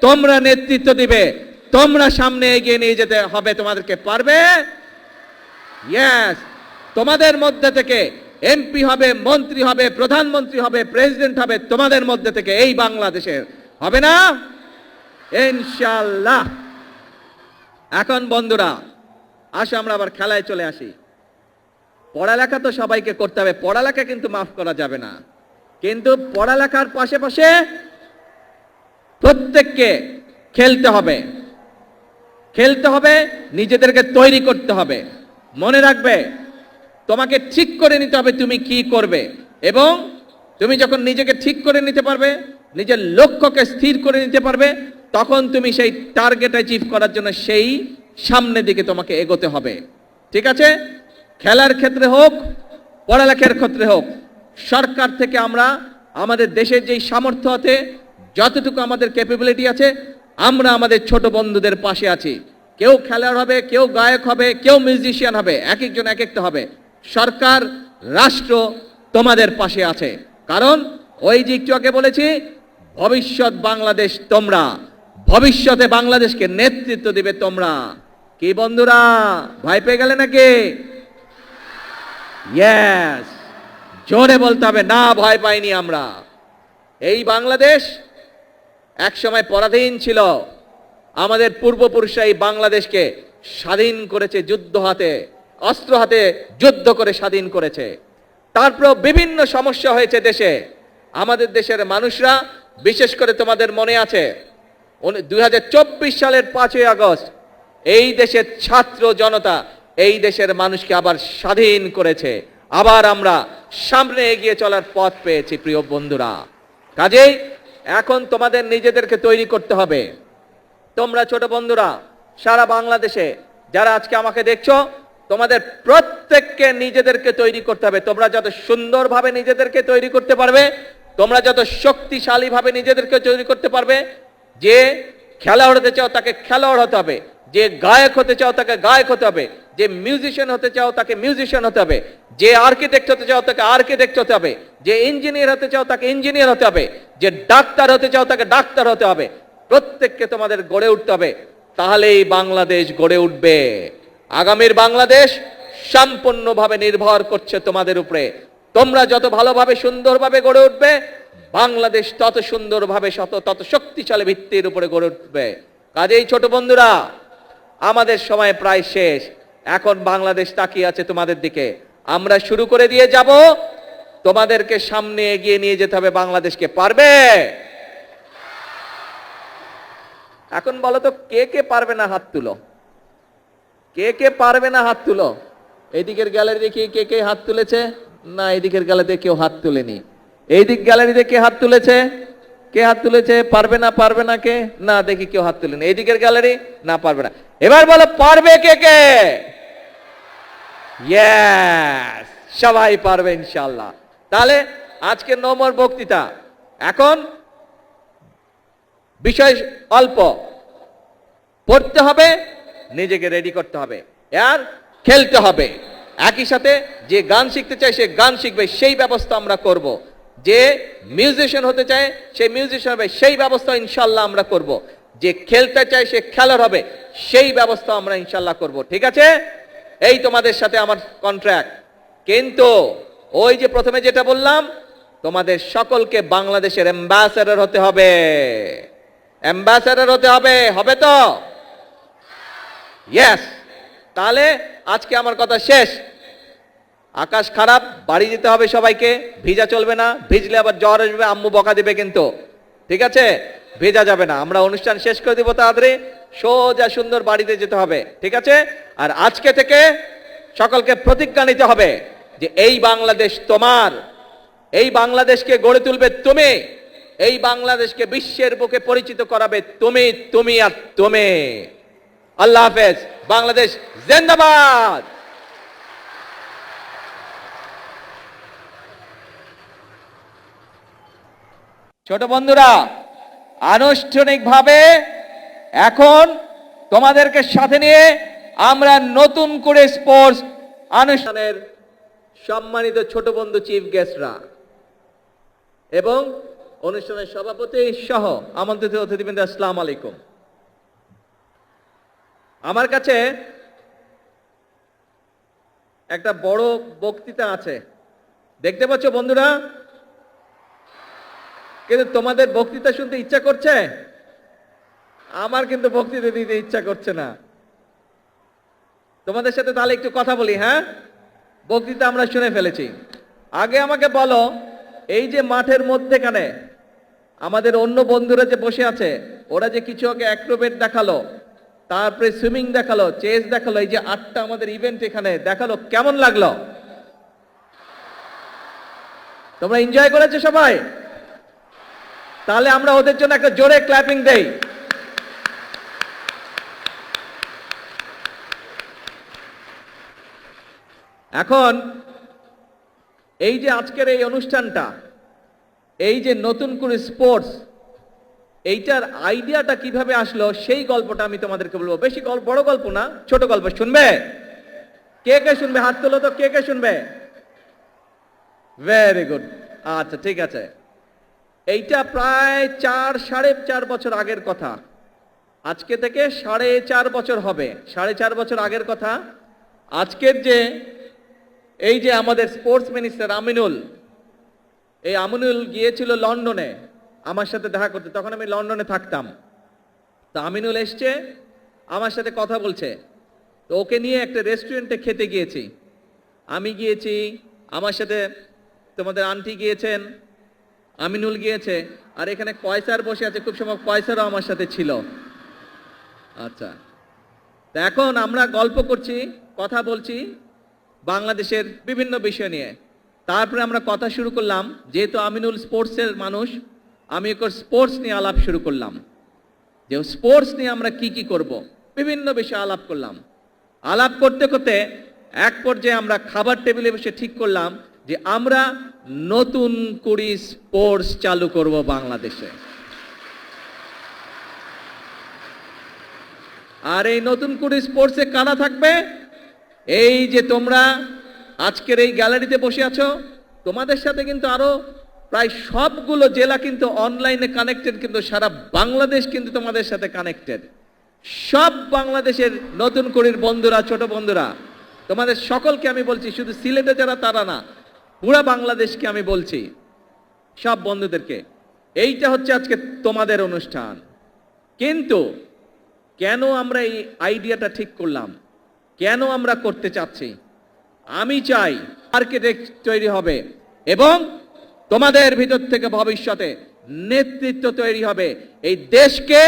তোমরা নেতৃত্ব দিবে, তোমরা সামনে এগিয়ে নিয়ে যেতে হবে, তোমাদেরকে পারবে। ইয়েস, তোমাদের মধ্যে থেকে এমপি হবে, মন্ত্রী হবে, প্রধানমন্ত্রী হবে, প্রেসিডেন্ট হবে তোমাদের মধ্যে থেকে, এই বাংলাদেশের হবে না ইনশাআল্লাহ। এখন বন্ধুরা আসো আমরা আবার খেলায় চলে আসি। পড়ালেখা তো সবাইকে করতে হবে, পড়ালেখা কিন্তু মাফ করা যাবে না, কিন্তু পড়ালেখার পাশাপাশি প্রত্যেককে খেলতে হবে, খেলতে হবে, নিজেদেরকে তৈরি করতে হবে। মনে রাখবে তোমাকে ঠিক করে নিতে হবে তুমি কি করবে, এবং তুমি যখন নিজেকে ঠিক করে নিতে পারবে, নিজের লক্ষ্যকে স্থির করে নিতে পারবে, তখন তুমি সেই টার্গেট অ্যাচিভ করার জন্য সেই সামনের দিকে তোমাকে এগোতে হবে। ঠিক আছে, খেলার ক্ষেত্রে হোক, পড়ালেখার ক্ষেত্রে হোক, সরকার থেকে আমরা আমাদের দেশের যেই সামর্থ্য আছে, যতটুকু আমাদের ক্যাপাবিলিটি আছে, আমরা আমাদের ছোট বন্ধুদের পাশে আছি। কেউ খেলোয়াড় হবে, কেউ গায়ক হবে, কেউ মিউজিশিয়ান হবে, এক একজন এক একটা হবে। সরকার, রাষ্ট্র তোমাদের পাশে আছে, কারণ ওই যে একটু আগে বলেছি, ভবিষ্যৎ বাংলাদেশ তোমরা, ভবিষ্যতে বাংলাদেশকে নেতৃত্ব দিবে তোমরা। কি বন্ধুরা, ভয় পেয়ে গেলে নাকি? ইয়েস, জোরে বলতে হবে, না ভয় পাইনি আমরা। এই বাংলাদেশ একসময় পরাধীন ছিল, আমাদের পূর্বপুরুষরা এই বাংলাদেশকে স্বাধীন করেছে, যুদ্ধ হাতে, অস্ত্র হাতে যুদ্ধ করে স্বাধীন করেছে। তারপর বিভিন্ন সমস্যা হয়েছে দেশে। আমাদের দেশের মানুষরা, বিশেষ করে তোমাদের মনে আছে 2024 সালের 5ই আগস্ট এই দেশের ছাত্র জনতা এই দেশের মানুষকে আবার স্বাধীন করেছে, আবার আমরা সামনে এগিয়ে চলার পথ পেয়েছি। প্রিয় বন্ধুরা, কাজেই এখন তোমাদের নিজেদেরকে তৈরি করতে হবে। তোমরা ছোট বন্ধুরা সারা বাংলাদেশে যারা আজকে আমাকে দেখছো, তোমাদের প্রত্যেককে নিজেদেরকে তৈরি করতে হবে। তোমরা যত সুন্দরভাবে নিজেদেরকে তৈরি করতে পারবে, তোমরা যত শক্তিশালীভাবে নিজেদেরকে তৈরি করতে পারবে, যে খেলোয়াড় হতে চাও তাকে খেলোয়াড় হতে হবে, যে গায়ক হতে চাও তাকে গায়ক হতে হবে, যে মিউজিশিয়ান হতে চাও তাকে মিউজিশিয়ান হতে হবে, যে আর্কিটেক্ট হতে চাও তাকে আর্কিটেক্ট হতে হবে, যে ইঞ্জিনিয়ার হতে চাও তাকে ইঞ্জিনিয়ার হতে হবে, যে ডাক্তার হতে চাও তাকে ডাক্তার হতে হবে। প্রত্যেককে তোমাদের গড়ে উঠতে হবে, তাহলেই বাংলাদেশ গড়ে উঠবে। আগামীর বাংলাদেশ সম্পূর্ণভাবে নির্ভর করছে তোমাদের উপরে। তোমরা যত ভালোভাবে সুন্দরভাবে গড়ে উঠবে, বাংলাদেশ তত সুন্দরভাবে তত শক্তিশালী ভিত্তির উপরে গড়ে উঠবে। কাজেই ছোট বন্ধুরা, আমাদের সময় প্রায় শেষ, এখন বাংলাদেশ তাকিয়ে আছে তোমাদের দিকে। আমরা শুরু করে দিয়ে যাব, তোমাদেরকে সামনে এগিয়ে নিয়ে যেতে হবে। বাংলাদেশকে পারবে? এখন বলো তো, কে কে পারবে না হাত তুলো, কে কে পারবে না হাত তুলো। এইদিকের গ্যালারি দেখি কে কে হাত তুলেছে, না এইদিকের গ্যালারিতে কেউ হাত তুলেনি। এইদিক গ্যালারিতে কে হাত তুলেছে, কে হাত তুলেছে? পারবে না, পারবে না কে? না দেখি কেউ হাত তুলেনি। এইদিকের গ্যালারি, না পারবে না। এবার বলো পারবে কে কে? ইয়েস, সবাই পারবে ইনশাআল্লাহ। তাহলে আজকে নম্বর বক্তৃতা, এখন বিষয় অল্প, পড়তে হবে, নিজেকে রেডি করতে হবে, আর খেলতে হবে। একই সাথে যে গান শিখতে চায় সে গান শিখবে, সেই ব্যবস্থা আমরা করব। যে মিউজিশিয়ান হতে চায় সে মিউজিশিয়ান হবে, সেই ব্যবস্থা ইনশাল্লাহ আমরা করব। যে খেলতে চায় সে খেলার হবে, সেই ব্যবস্থা আমরা ইনশাল্লাহ করব। ঠিক আছে, এই তোমাদের সাথে আমার কন্ট্রাক্ট। কিন্তু ওই যে প্রথমে যেটা বললাম, তোমাদের সকলকে বাংলাদেশের অ্যাম্বাসেডর হতে হবে, অ্যাম্বাসেডর হতে হবে। হবে তো? ইয়েস। তাহলে আজকে আমার কথা শেষ। আকাশ খারাপ, বাড়ি যেতে হবে সবাইকে, ভিজা চলবে না, ভিজলে আবার জ্বর আসবে, আম্মু বকা দিবে কিন্তু। ঠিক আছে, ভেজা যাবে না। আমরা অনুষ্ঠান শেষ করে দিব তাড়াতাড়ি, সোজা সুন্দর বাড়িতে যেতে হবে। ঠিক আছে, আর আজকে থেকে সকলকে প্রতিজ্ঞা নিতে হবে যে এই বাংলাদেশ তোমার, এই বাংলাদেশকে গড়ে তুলবে তুমি, এই বাংলাদেশকে বিশ্বের বুকে পরিচিত করাবে তুমি, তুমি আর তুমি। আল্লাহ হাফেজ। বাংলাদেশ জিন্দাবাদ। ছোট বন্ধুরা, আনুষ্ঠানিকভাবে এখন তোমাদেরকে সাথে নিয়ে আমরা নতুন করে স্পোর্টস অনুষ্ঠানের সম্মানিত ছোট বন্ধু চিফ গেস্টরা, এবং অনুষ্ঠানের সভাপতি সহ আমন্ত্রিত অতিথিবৃন্দ, আসসালামু আলাইকুম। আমার কাছে একটা বড় বক্তৃতা আছে, দেখতে পাচ্ছ বন্ধুরা, কিন্তু তোমাদের বক্তৃতা শুনতে ইচ্ছা করছে? আমার কিন্তু বক্তৃতা দিতে ইচ্ছা করছে না। তোমাদের সাথে তাহলে একটু কথা বলি। হ্যাঁ, বক্তৃতা আমরা শুনে ফেলেছি। আগে আমাকে বলো, এই যে মাঠের মধ্যেখানে আমাদের অন্য বন্ধুরা যে বসে আছে, ওরা যে কিছু আগে অ্যাক্রোবেট দেখালো, তারপরে সুইমিং দেখালো, চেস দেখালো, এই যে 8টা আমাদের ইভেন্ট এখানে দেখালো, কেমন লাগলো? তোমরা এনজয় করেছো সবাই? তাহলে আমরা ওদের জন্য একটা জোরে ক্ল্যাপিং দেই। এখন এই যে আজকের এই অনুষ্ঠানটা, এই যে নতুন করে স্পোর্টস, এইটার আইডিয়াটা কিভাবে আসলো সেই গল্পটা আমি তোমাদেরকে বলবো। বেশি বড় গল্প না, ছোট গল্প। শুনবে? কে কে শুনবে? হাত তোলো তো, কে কে শুনবে? Very good. আচ্ছা, ঠিক আছে। এইটা প্রায় 4-4.5 বছর আগের কথা। আজকে থেকে 4.5 বছর হবে। 4.5 বছর আগের কথা। আজকের যে এই যে আমাদের স্পোর্টস মিনিস্টার আমিনুল, এই আমিনুল গিয়েছিল লন্ডনে আমার সাথে দেখা করতে। তখন আমি লন্ডনে থাকতাম। তো আমিনুল এসছে, আমার সাথে কথা বলছে। তো ওকে নিয়ে একটা রেস্টুরেন্টে খেতে গিয়েছি। আমি গিয়েছি, আমার সাথে তোমাদের আন্টি গিয়েছেন, আমিনুল গিয়েছে, আর এখানে কয়সার বসে আছে। খুব সময় কয়সারও আমার সাথে ছিল। আচ্ছা, তো এখন আমরা গল্প করছি, কথা বলছি বাংলাদেশের বিভিন্ন বিষয় নিয়ে। তারপরে আমরা কথা শুরু করলাম, যেহেতু আমিনুল স্পোর্টসের মানুষ, আমি একটু স্পোর্টস নিয়ে আলাপ শুরু করলাম, যে স্পোর্টস নিয়ে আমরা কি কি করব, বিভিন্ন বিষয়ে আলাপ করলাম। আলাপ করতে করতে এক পর্যায়ে আমরা খাবার টেবিলে বসে ঠিক করলাম যে আমরা নতুন করে স্পোর্টস চালু করব বাংলাদেশে। আর এই নতুন করে স্পোর্টসে কারা থাকবে? এই যে তোমরা আজকের এই গ্যালারিতে বসে আছো, তোমাদের সাথে কিন্তু আরো প্রায় সবগুলো জেলা কিন্তু অনলাইনে কানেক্টেড, কিন্তু সারা বাংলাদেশ কিন্তু তোমাদের সাথে কানেক্টেড। সব বাংলাদেশের নতুন করির বন্ধুরা, ছোট বন্ধুরা, তোমাদের সকলকে আমি বলছি, শুধু সিলেটে যারা তারা না, পুরা বাংলাদেশকে আমি বলছি, সব বন্ধুদেরকে, এইটা হচ্ছে আজকে তোমাদের অনুষ্ঠান। কিন্তু কেন আমরা এই আইডিয়াটা ঠিক করলাম, কেন আমরা করতে চাচ্ছি? আমি চাই আর্কিটেক্ট তৈরি হবে এবং তোমাদের ভিতর থেকে ভবিষ্যতে নেতৃত্ব তৈরি হবে। এই দেশকে